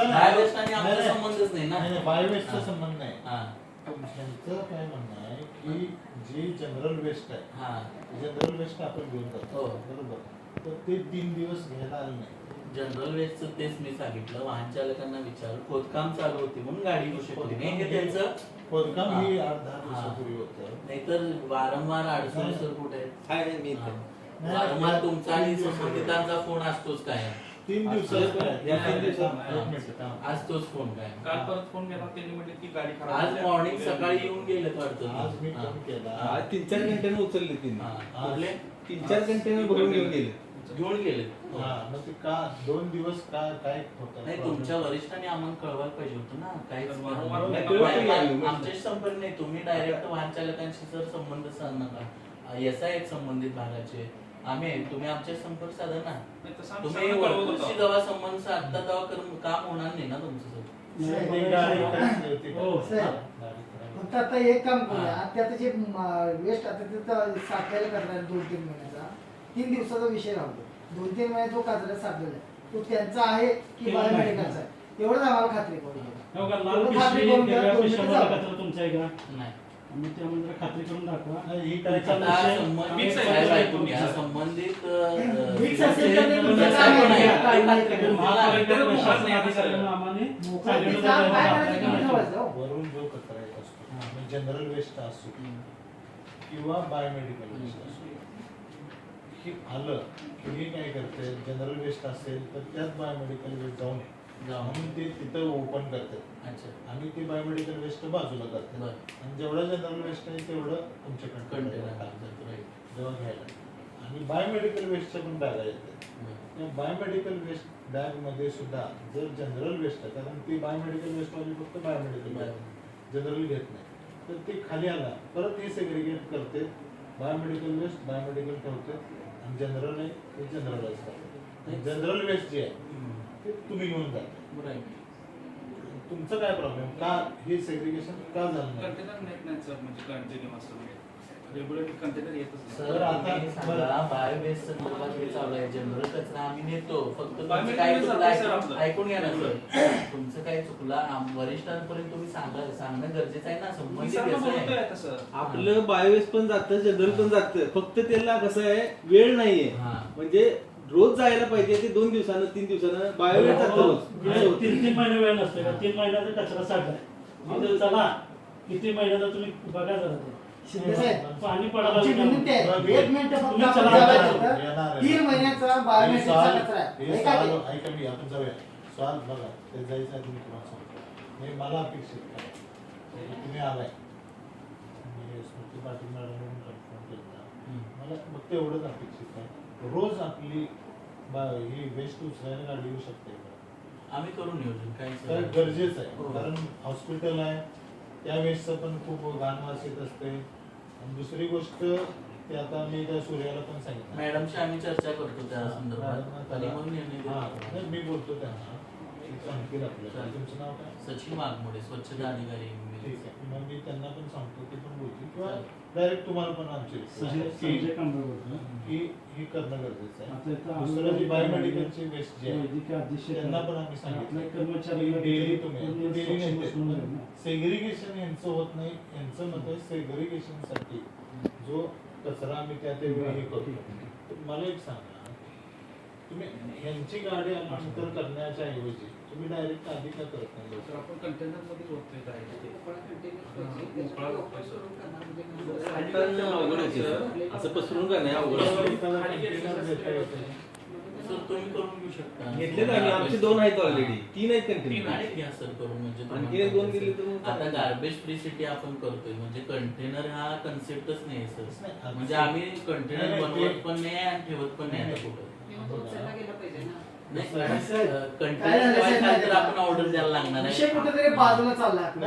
Biowaste आणि आमचा संबंधच नाही ना. बायोवेस्टचा संबंध नाही. त्यांचं काय म्हणणं आहे की जी जनरल वेस्ट आहे, जनरल वेस्ट आपण घेऊन जातो बरोबर, तर ते 3 दिवस घ्यायला आले नाही. जनरल वेस्टचं तेच मी सांगितलं, वाहन चालकांना विचार, खोदकाम चालू होती म्हणून गाडी येऊ शकली नाही. हे त्यांचं खोदकाम ही 8-10 दिवसापूर्वी होतं. नाहीतर वारंवार अडचणी सर कुठे वारंवार तुमचा आणि संबंधितांचा फोन असतोच काय 3 दिवसात असतोच फोन काय. काल परत फोन केला त्यांनी म्हटले की गाडी खराब आज मॉर्निंग सकाळी येऊन गेलेत वाटतं. आज मी फोन केला, आज 3-4 घंट्याने उचलले कुठले 3-4 घंट्याने भरून घेऊन गेले. मग ते का 2 दिवस काय होतं? नाही, तुमच्या वरिष्ठांनी आम्हाला कळवायला पाहिजे होतं ना. काहीच आमच्याशी संपर्क नाही. तुम्ही डायरेक्ट वाहन चालकांशी जर संबंध साधणार यसा आहेत संबंधित भागाचे आम्ही, तुम्ही आमचे संपर्क साधा ना. तुम्ही वर्तुळशी जेव्हा संबंध साधता तेव्हा काम होणार नाही ना तुमचं. फक्त आता एक काम करूया, आता जे वेस्ट आता तिथं साठवायला करणार 2-3 महिन्याचा, 3 दिवसाचा विषय राहतो. 2-3 महिने जो कचरा साठवला तो त्यांचा आहे की बायोमेडिकलचा आहे, तेवढंच आम्हाला खात्री करून खात्री करून दाखवा. संबंधित वरून जो कचरा येत असतो, जनरल वेस्ट असतो किंवा बायोमेडिकल वेस्ट असतो, हे आलं की हे काय करते, जनरल वेस्ट असेल तर त्यात बायोमेडिकल वेस्ट जाऊन म्हणून ते तिथं ओपन करतात आणि ते बायोमेडिकल वेस्ट बाजूला करतात आणि जेवढं जनरल वेस्ट आहे तेवढं तुमच्याकडे कंटेनर जेव्हा घ्यायला. आणि बायोमेडिकल वेस्टच्या पण बॅगा येतात. त्या बायोमेडिकल वेस्ट बॅगमध्ये सुद्धा जर जनरल वेस्ट आहे, कारण ती बायोमेडिकल वेस्टवाली फक्त बायोमेडिकल जनरल घेत नाही, तर ते खाली आला परत हे सेग्रिगेट करते. बायोमेडिकल वेस्ट बायोमेडिकल ठेवते आणि जनरल आहे ते जनरलाइज करते. जनरल वेस्ट जे आहे ते तुम्ही घेऊन जाता. तुमचं काय प्रॉब्लेम, का हे सेग्रिगेशन का झालं नाही? कंटेनर नेट नाही सर, म्हणजे कंटिन्यू असतं रेग्युलरली कंटेनर येतच सर. आता सांगा बायोवेस्ट संदर्भात हे चालू आहे. जनरल कचरा आम्ही नेतो, फक्त तुमचं काय चुकलं ऐकून घ्या ना सर. तुमचं काय चुकलं वरिष्ठांपर्यंत तुम्ही सांगणं गरजेचं आहे ना. संबंधित आपलं बायोवेस्ट पण जातं, जनरल पण जातं, फक्त त्याला कसं आहे वेळ नाहीये. म्हणजे रोज जायला पाहिजे, ते 2 दिवसानं 3 दिवसानं बायोवेस्ट जातं रोज. 3 महिने वेळ नसते का? 3 महिन्याचा कचरा साठलाय, चला किती महिन्याचा तुम्ही बघा जरा पाणी पडायला 1 मिनिट फक्त आपण जायचं 3 महिन्याचा बायोमेट्रिकचा कचरा आहे. ऐका मी आपण जाऊया सवाल बघा, ते जायचं आहे तुम्ही तुम्हाला सांगतो. हे मला अपेक्षित आहे, तुम्ही आलाय मी स्मृती पाटील मॅडम फोन केला, मला फक्त एवढंच अपेक्षित आहे. रोज आपली ही वेस्ट उचलायला गाडी येऊ शकते का? आम्ही करून नियोजन काय गरजेचं आहे, कारण हॉस्पिटल आहे, त्या वेस्टचं पण खूप घाण वास येत असते. आणि दुसरी गोष्ट ते आता मी त्या सूर्याला पण सांगितलं, मॅडमशी आम्ही चर्चा करतो त्या संदर्भात आणि मग निर्णय. मी बोलतो त्यांना सांगतील आपल्याला. तुमचं नाव काय? सचिन वाघमोडे, स्वच्छता अधिकारी. ठीक आहे, मग मी त्यांना पण सांगतो, ते पण बोलतील किंवा डायरेक्ट तुम्हाला पण आमची ही करणं गरजेचं आहे. दुसरं जी बायोमेडिकलची वेस्ट जी आहे त्यांना पण आम्ही सांगितलं डेली तुम्ही सेग्रिगेशन यांचं होत नाही. यांचं मत आहे सेग्रिगेशनसाठी जो कचरा आम्ही त्या वेळी करतो. मला एक सांगा, तुम्ही यांची गाडी आल्यानंतर करण्याच्या ऐवजी तुम्ही डायरेक्ट आधी का करत नाही? आपण कंटेनर मध्ये होतोय काय असं पसरून का नाही अवघड सर तुम्ही करून घेऊ शकता. घेतले ना आमचे 2 आहेत ऑलरेडी, 3 आहेत कंटेनर. घ्या सर करून. म्हणजे आणखी 2 दिले तर आता गार्बेज फ्री सिटी आपण करतोय, म्हणजे कंटेनर हा कन्सेप्टच नाही सर. म्हणजे आम्ही कंटेनर बनवत पण नाही आणि ठेवत पण नाही आता कुठं. आपण ऑर्डर द्यायला लागणार विषय कुठेतरी बाजूला चाललाय आपला.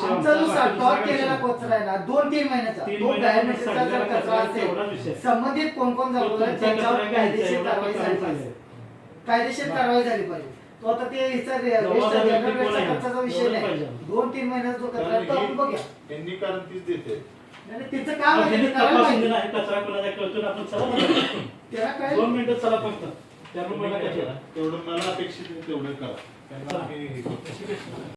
आमचा जो स्टॉक केलेला कचरा आहे ना 2-3 महिन्याचा, तो बायोमेट्रिकचा जर कचरा असेल, संबंधित कोण कोण जबाबदार त्यांच्यावर कायदेशीर कारवाई झाली पाहिजे. कायदेशीर कारवाई झाली पाहिजे. तो आता ते खर्चाचा विषय नाही. 2-3 महिन्याचा जो कचरा आहे तो आपण बघूया. त्यांनी कारण तीच देते. तिचं काम आहे, कचरा कोणाचा कळतो आपण चला 2 मिनिटं चला फक्त. त्यामुळे मला तुम्ही काय काय करा, तेवढं मला अपेक्षित आहे तेवढं करा त्यांना आम्ही हे करतो.